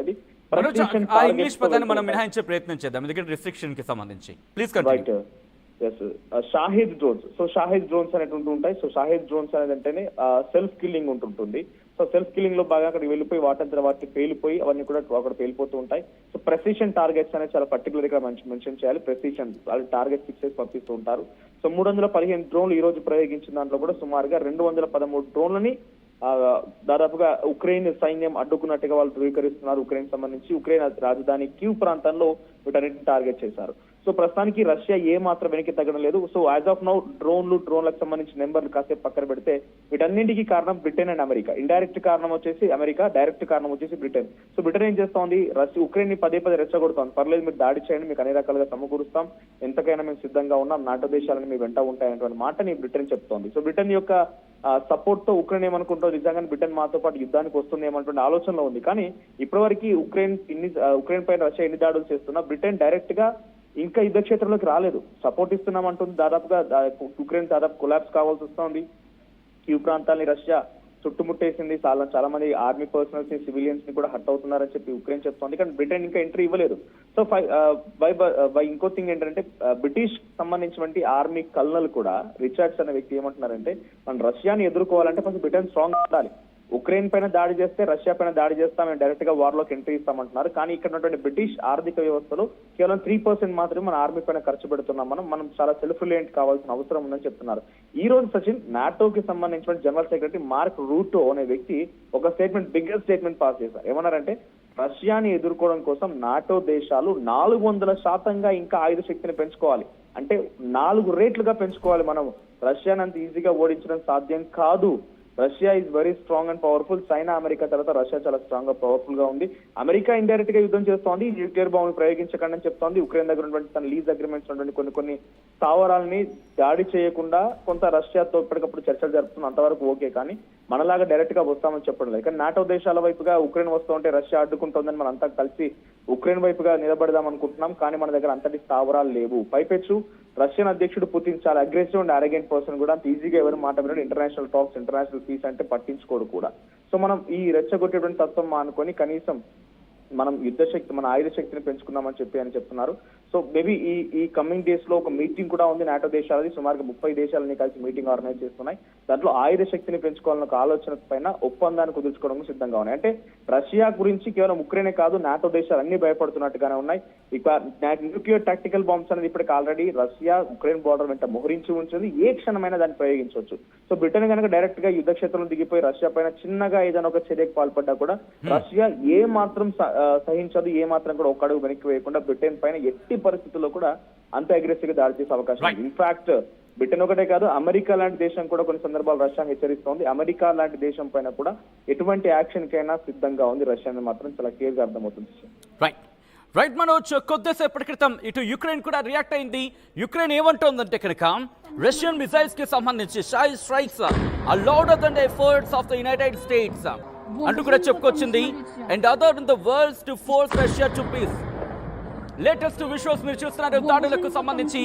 అనేది. ఇంగ్లీష్ పదాన్ని మనం మినహాయించే ప్రయత్నం చేద్దాం ఎందుకంటే రిస్ట్రిక్షన్ కి సంబంధించి. Please continue. Shahed drones. So Shahed drones అనేటువంటి ఉంటాయి. సో షాహిద్ డ్రోన్స్ అనేది అంటేనే సెల్ఫ్ కిల్లింగ్ ఉంటుంటుంది. సో సెల్ఫ్ కిల్లింగ్ లో బాగా అక్కడికి వెళ్ళిపోయి వాటంతా వాటికి పేలిపోయి అవన్నీ కూడా అక్కడ పేలిపోతూ ఉంటాయి. సో ప్రెసిషన్ టార్గెట్స్ అనేది చాలా పర్టికులర్ గా మెన్షన్ చేయాలి. ప్రెసిషన్ వాళ్ళు టార్గెట్ ఫిక్స్ చేసి పంపిస్తూ ఉంటారు. సో 315 డ్రోన్లు ఈ రోజు ప్రయోగించిన దాంట్లో కూడా సుమారుగా 213 డ్రోన్లని దాదాపుగా ఉక్రెయిన్ సైన్యం అడ్డుకున్నట్టుగా వాళ్ళు ధృవీకరిస్తున్నారు. ఉక్రెయిన్ సంబంధించి ఉక్రెయిన్ రాజధాని కీవ్ ప్రాంతంలో వీటన్నిటిని టార్గెట్ చేశారు. సో ప్రస్తుతానికి రష్యా ఏ మాత్రం వెనక్కి తగ్గడం లేదు. సో యాజ్ ఆఫ్ నౌ డ్రోన్లకు సంబంధించిన నెంబర్లు కాసేపు పక్కన పెడితే వీటన్నింటికి కారణం బ్రిటన్ అండ్ అమెరికా. ఇండైరెక్ట్ కారణం వచ్చేసి అమెరికా, డైరెక్ట్ కారణం వచ్చేసి బ్రిటన్. సో బ్రిటన్ ఏం చేస్తోంది, ఉక్రెయిన్ ని పదే రెచ్చగొడుతోంది. పర్లేదు మీరు దాడి చేయండి, మీకు అన్ని రకాలుగా సమకూరుస్తాం, ఎంతకైనా మేము సిద్ధంగా ఉన్నాం, నాటో దేశాలను మీ వెంట ఉంటాయనేటువంటి మాటని బ్రిటన్ చెప్తోంది. సో బ్రిటన్ యొక్క సపోర్ట్ తో ఉక్రెయిన్ ఏమనుకుంటో నిజంగానే బ్రిటన్ మాతో పాటు యుద్ధానికి వస్తుంది ఏమన్నటువంటి ఆలోచనలో ఉంది. కానీ ఇప్పటివరకు ఉక్రెయిన్ పైన రష్యా ఎన్ని దాడులు చేస్తున్నా బ్రిటన్ డైరెక్ట్ గా ఇంకా యుద్ధ క్షేత్రంలోకి రాలేదు. సపోర్ట్ ఇస్తున్నామంటుంది. దాదాపుగా ఉక్రెయిన్ దాదాపు కొలాప్స్ కావాల్సి వస్తుంది. ఈ ప్రాంతాన్ని రష్యా చుట్టుముట్టేసింది. చాలా మంది ఆర్మీ పర్సనల్స్ ని, సివిలియన్స్ ని కూడా హర్ట్ అవుతున్నారని చెప్పి ఉక్రెయిన్ చెప్తోంది. కానీ బ్రిటన్ ఇంకా ఎంట్రీ ఇవ్వలేదు. సో ఇంకో థింగ్ ఏంటంటే బ్రిటిష్ సంబంధించినటువంటి ఆర్మీ కల్నల్ కూడా రిచర్డ్స్ అనే వ్యక్తి ఏమంటున్నారంటే మనం రష్యాని ఎదుర్కోవాలంటే ఫస్ట్ బ్రిటన్ స్ట్రాంగ్ ఉండాలి. ఉక్రెయిన్ పైన దాడి చేస్తే రష్యా పైన దాడి చేస్తాం, మేము డైరెక్ట్ గా వార్ లోకి ఎంట్రీ ఇస్తామంటున్నారు. కానీ ఇక్కడ ఉన్నటువంటి బ్రిటిష్ ఆర్థిక వ్యవస్థలో కేవలం 3% మాత్రమే మన ఆర్మీ పైన ఖర్చు పెడుతున్నాం. మనం చాలా సెల్ఫ్ రిలయంట్ కావాల్సిన అవసరం ఉందని చెప్తున్నారు. ఈ రోజు సచిన్ నాటోకి సంబంధించిన జనరల్ సెక్రటరీ మార్క్ రూటో అనే వ్యక్తి ఒక బిగ్గెస్ట్ స్టేట్మెంట్ పాస్ చేశారు. ఏమన్నారంటే రష్యాని ఎదుర్కోవడం కోసం నాటో దేశాలు 400% ఇంకా ఆయుధ శక్తిని పెంచుకోవాలి. అంటే 4 రేట్లుగా పెంచుకోవాలి. మనం రష్యాని అంత ఈజీగా ఓడించడం సాధ్యం కాదు. Russia is very strong and powerful. China, America తర్వాత రష్యా చాలా స్ట్రాంగ్ గా పవర్ఫుల్ గా ఉంది. అమెరికా ఇండైరెక్ట్ గా యుద్ధం చేస్తోంది, న్యూక్లియర్ బాంబు ప్రయోగించకండి అని చెప్తోంది. ఉక్రెయిన్ దగ్గర ఉన్నటువంటి తన లీజ్ అగ్రిమెంట్స్ ఉన్నటువంటి కొన్ని స్థావరాలని దాడి చేయకుండా కొంత రష్యాతో ఇప్పటికప్పుడు చర్చలు జరుపుతుంది. అంతవరకు ఓకే. కానీ మనలాగా డైరెక్ట్ గా వస్తామని చెప్పడం లేదు. కానీ నాటో దేశాల వైపుగా ఉక్రెయిన్ వస్తూ ఉంటే రష్యా అడ్డుకుంటోందని మనం అంతా కలిసి ఉక్రెయిన్ వైపుగా నిలబడదాం అనుకుంటున్నాం. కానీ మన దగ్గర అంతటి స్థావరాలు లేవు. పైపెచ్చు రష్యన్ అధ్యక్షుడు పుతిన్ చాలా అగ్రెసివ్ అండ్ అరగెంట్ పర్సన్ కూడా. అంత ఈజీగా ఎవరు మాట వినడు. ఇంటర్నేషనల్ టాక్స్, ఇంటర్నేషనల్ పీస్ అంటే పట్టించుకోడు కూడా. సో మనం ఈ రెచ్చగొట్టేటువంటి తత్వం అనుకొని కనీసం మనం మన ఆయుధ శక్తిని పెంచుకున్నామని చెప్తున్నారు. సో మేబీ ఈ కమింగ్ డేస్ లో ఒక మీటింగ్ కూడా ఉంది నాటో దేశాలది. సుమారుగా 30 దేశాలని కలిసి మీటింగ్ ఆర్గనైజ్ చేస్తున్నాయి. దాంట్లో ఆయుధ శక్తిని పెంచుకోవాలన్న ఒక ఆలోచన పైన ఒప్పందాన్ని కుదుర్చుకోవడం సిద్ధంగా ఉన్నాయి. అంటే రష్యా గురించి కేవలం ఉక్రెయినే కాదు, నాటో దేశాలు అన్ని భయపడుతున్నట్టుగానే ఉన్నాయి. ఇక న్యూక్లియర్ టాక్టికల్ బాంబ్స్ అనేది ఇప్పటికి ఆల్రెడీ రష్యా ఉక్రెయిన్ బార్డర్ వెంట మోహరించి ఉంచింది. ఏ క్షణమైనా దాన్ని ప్రయోగించవచ్చు. సో బ్రిటన్ కనుక డైరెక్ట్ గా యుద్ధ క్షేత్రంలో దిగిపోయి రష్యా పైన చిన్నగా ఏదైనా ఒక చర్యకు పాల్పడ్డా కూడా రష్యా ఏ మాత్రం సహించదు. ఏ మాత్రం కూడా ఒక అడుగు వెనక్కి వేయకుండా బ్రిటన్ పైన ఎట్టి పరిస్థితుల్లో కూడా అంత అగ్రెసివ్ గా దాడి చేసే అవకాశం ఉంది. ఇన్ఫాక్ట్ బ్రిటన్ ఒకటే కాదు, అమెరికా లాంటి దేశం కూడా కొన్ని సందర్భాలు రష్యాను హెచ్చరిస్తోంది. అమెరికా లాంటి దేశం పైన కూడా ఎటువంటి యాక్షన్ కైనా సిద్ధంగా ఉంది రష్యా అని మాత్రం చాలా క్లియర్ గా అర్థమవుతుంది. రైట్ మనోజ్, కొద్దిసేపటి క్రితం ఇటు యుక్రెయిన్ కూడా రియాక్ట్ అయింది. యుక్రెయిన్ ఏమంటోందంటే కనుక రష్యన్ మిసైల్స్ కి సంబంధించి Shahed strikes are louder than the efforts of the United States అంటూ కూడా చెప్పుకొచ్చింది. And other in the world to force Russia to peace. Latest visuals మీరు చూస్తున్నారు దాడులకు సంబంధించి.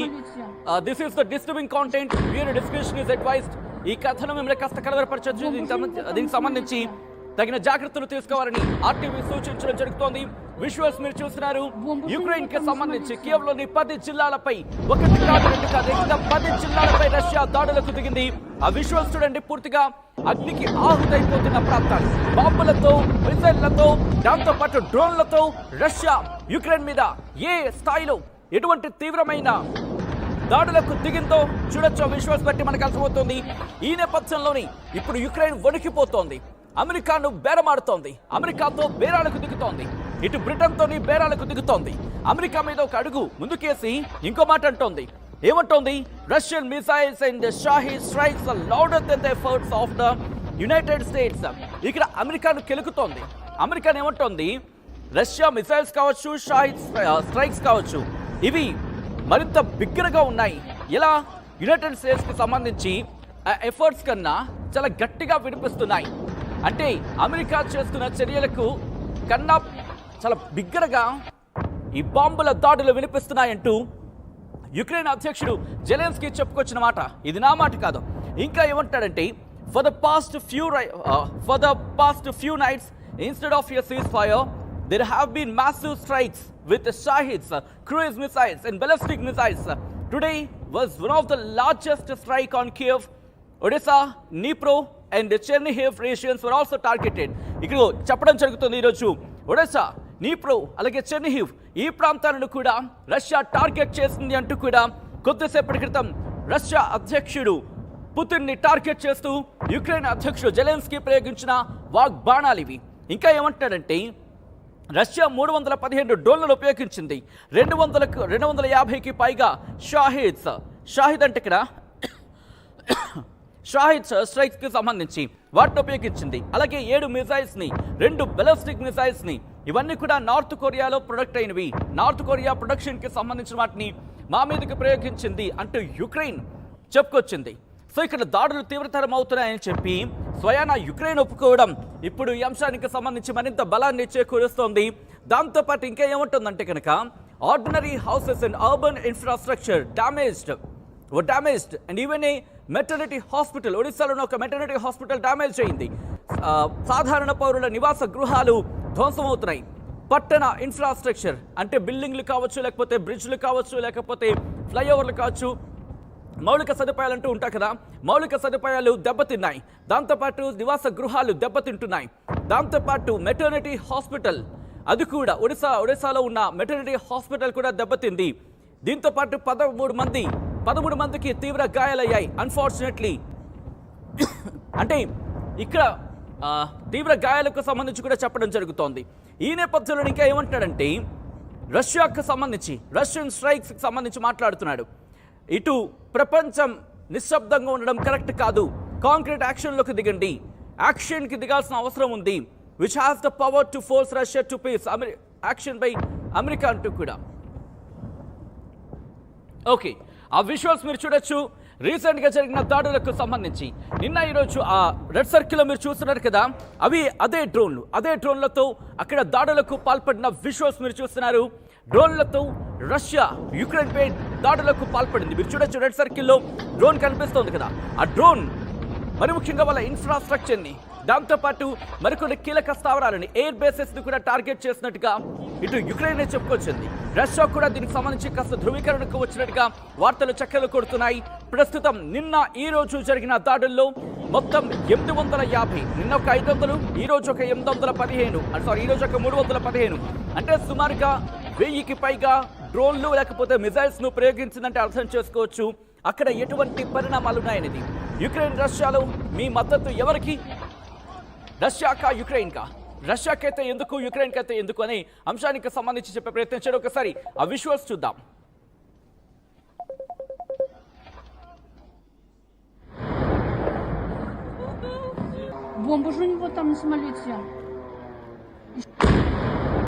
This is the disturbing content, viewer discretion is advised. ఈ కథను మిమ్మల్ని కాస్త కలవరపరచొచ్చు. దీనికి సంబంధించి తగిన జాగ్రత్తలు తీసుకోవాలని ఆర్టీవీ సూచించడం జరుగుతోంది. విజువల్స్ మీరు చూస్తున్నారు. యుక్రెయిన్ కి సంబంధించి కీవ్లోని 10 జిల్లాలపై 1 కాదు 2 కాదు 10 జిల్లాలపై రష్యా దాడులకు దిగింది. ఆ విజువల్స్ చూడండి. పూర్తిగా అగ్నికి ఆహుతైపోతున్న ప్రాంతాలు బాంబులతో, మిసైళ్లతో, దాంతో పాటు డ్రోన్లతో రష్యా యుక్రెయిన్ మీద ఏ స్థాయిలో ఎటువంటి తీవ్రమైన దాడులకు దిగిందో చూడొచ్చు. విజువల్స్ బట్టి మనకు అర్థమవుతుంది. ఈ నేపథ్యంలోని ఇప్పుడు యుక్రెయిన్ వణికిపోతోంది. అమెరికాను బేరమాడుతోంది. అమెరికాతో బేరాలకు దిగుతోంది. ఇటు బ్రిటన్తోని బేరాలకు దిగుతోంది. అమెరికా మీద ఒక అడుగు ముందుకేసి ఇంకో మాట అంటోంది. ఏమంటోంది? Russian missiles and Shahed strikes are louder than the efforts of the United States. ఇక్కడ అమెరికాను కెలుకుతోంది. అమెరికా ఏమంటోంది? రష్యా మిసైల్స్ కావచ్చు, షాహీ స్ట్రైక్స్ కావచ్చు, ఇవి మరింత బిగ్గరగా ఉన్నాయి. ఇలా యునైటెడ్ స్టేట్స్ కి సంబంధించి ఎఫర్ట్స్ కన్నా చాలా గట్టిగా వినిపిస్తున్నాయి. అంటే అమెరికా చేస్తున్న చర్యలకు కన్నా చాలా బిగ్గరగా ఈ బాంబుల దాడులు వినిపిస్తున్నాయంటూ యుక్రెయిన్ అధ్యక్షుడు జెలెన్స్కీ చెప్పుకొచ్చిన మాట. ఇది నా మాట కాదు. ఇంకా ఏమంటాడంటే for the past few nights instead of a cease fire there have been massive strikes with the Shahids, cruise missiles and ballistic missiles. Today was one of the largest strike on Kiev. Odessa, Dnipro and Chernihiv regions were also targeted. ఇక్కడ చెప్పడం జరుగుతుంది ఈరోజు ఒడెసా, నీప్రో అలాగే Chernihiv ఈ ప్రాంతాలను కూడా Russia target చేసింది అంటూ కూడా కొద్దిసేపటి క్రితం రష్యా అధ్యక్షుడు పుతిన్ ని టార్గెట్ చేస్తూ యుక్రెయిన్ అధ్యక్షుడు జెలెన్స్కీ ప్రయోగించిన వాగ్బాణాలు ఇవి. ఇంకా ఏమంటాడంటే రష్యా 315 డ్రోన్లను ఉపయోగించింది, 250కి పైగా షాహిద్ అంటే ఇక్కడ షాహిద్ స్ట్రైక్స్ కి సంబంధించి వాటిని ఉపయోగించింది. అలాగే 7 మిసైల్స్ ని, 2 బెలిస్టిక్ మిసైల్స్ ని, ఇవన్నీ కూడా నార్త్ కొరియాలో ప్రొడక్ట్ అయినవి, నార్త్ కొరియా ప్రొడక్షన్ కి సంబంధించిన వాటిని మా మీదకి ప్రయోగించింది అంటూ యుక్రెయిన్ చెప్పుకొచ్చింది. సో ఇక్కడ దాడులు తీవ్రతరం అవుతున్నాయని చెప్పి స్వయానా యుక్రెయిన్ ఒప్పుకోవడం ఇప్పుడు ఈ అంశానికి సంబంధించి మరింత బలాన్ని చేకూరుస్తోంది. దాంతోపాటు ఇంకా ఏముంటుందంటే కనుక ordinary houses and urban infrastructure damaged and even a maternity hospital, ఒడిశాలోని ఒక మెటర్నిటీ హాస్పిటల్ డ్యామేజ్ అయింది. సాధారణ పౌరుల నివాస గృహాలు ధ్వంసమవుతున్నాయి. పట్టణ ఇన్ఫ్రాస్ట్రక్చర్ అంటే బిల్డింగ్లు కావచ్చు, లేకపోతే బ్రిడ్జ్లు కావచ్చు, లేకపోతే ఫ్లైఓవర్లు కావచ్చు, మౌలిక సదుపాయాలు అంటూ ఉంటాయి కదా, మౌలిక సదుపాయాలు దెబ్బతిన్నాయి. దాంతోపాటు నివాస గృహాలు దెబ్బతింటున్నాయి. దాంతోపాటు మెటర్నిటీ హాస్పిటల్ అది కూడా ఒడిశాలో ఉన్న మెటర్నిటీ హాస్పిటల్ కూడా దెబ్బతింది. దీంతోపాటు 13 మందికి తీవ్ర గాయాలయ్యాయి. అన్ఫార్చునేట్లీ అంటే ఇక్కడ తీవ్ర గాయాలకు సంబంధించి కూడా చెప్పడం జరుగుతోంది. ఈ నేపథ్యంలో ఇంకా ఏమంటాడంటే రష్యాకు సంబంధించి రష్యన్ స్ట్రైక్స్ కి సంబంధించి మాట్లాడుతున్నాడు. ఇటు ప్రపంచం నిశ్శబ్దంగా ఉండడం కరెక్ట్ కాదు, కాంక్రీట్ యాక్షన్లోకి దిగండి, యాక్షన్కి దిగాల్సిన అవసరం ఉంది, which has the power to force Russia to peace, action by America అంటూ కూడా. ఓకే, ఆ విజువల్స్ మీరు చూడొచ్చు. రీసెంట్గా జరిగిన దాడులకు సంబంధించి నిన్న ఈరోజు ఆ రెడ్ సర్కిల్లో మీరు చూస్తున్నారు కదా, అవి అదే డ్రోన్లతో అక్కడ దాడులకు పాల్పడిన విజువల్స్ మీరు చూస్తున్నారు. డ్రోన్లతో రష్యా యుక్రెయిన్ పై దాడులకు పాల్పడింది. మీరు చూడొచ్చు రెడ్ సర్కిల్లో డ్రోన్ కనిపిస్తోంది కదా, ఆ డ్రోన్ మరి ముఖ్యంగా వాళ్ళ ఇన్ఫ్రాస్ట్రక్చర్ని, దాంతోపాటు మరికొన్ని కీలక స్థావరాలని, ఎయిర్ బేసెస్ ని కూడా టార్గెట్ చేసినట్టుగా ఇటు యుక్రెయిన్ చెప్పుకొచ్చింది. రష్యా కూడా దీనికి సంబంధించి కాస్త ధృవీకరణకు వచ్చినట్టుగా వార్తలు చక్కర్లు కొడుతున్నాయి. ప్రస్తుతం నిన్న ఈ రోజు జరిగిన దాడుల్లో మొత్తం 850, నిన్న ఒక 500, ఈ రోజు ఒక 815, ఈ రోజు ఒక 315, అంటే సుమారుగా 1000కి పైగా డ్రోన్లు లేకపోతే మిసైల్స్ ను ప్రయోగించిందంటే అర్థం చేసుకోవచ్చు అక్కడ ఎటువంటి పరిణామాలు ఉన్నాయనేది. యుక్రెయిన్ రష్యాలో మీ మద్దతు ఎవరికి? రష్యాకా యుక్రెయిన్కా? రష్యాకైతే ఎందుకు, యుక్రెయిన్కైతే ఎందుకు అనే అంశానికి సంబంధించి చెప్పే ప్రయత్నం చేయడం. ఒకసారి ఆ విజువల్స్ చూద్దాం. Бомбу же у него там на самолете.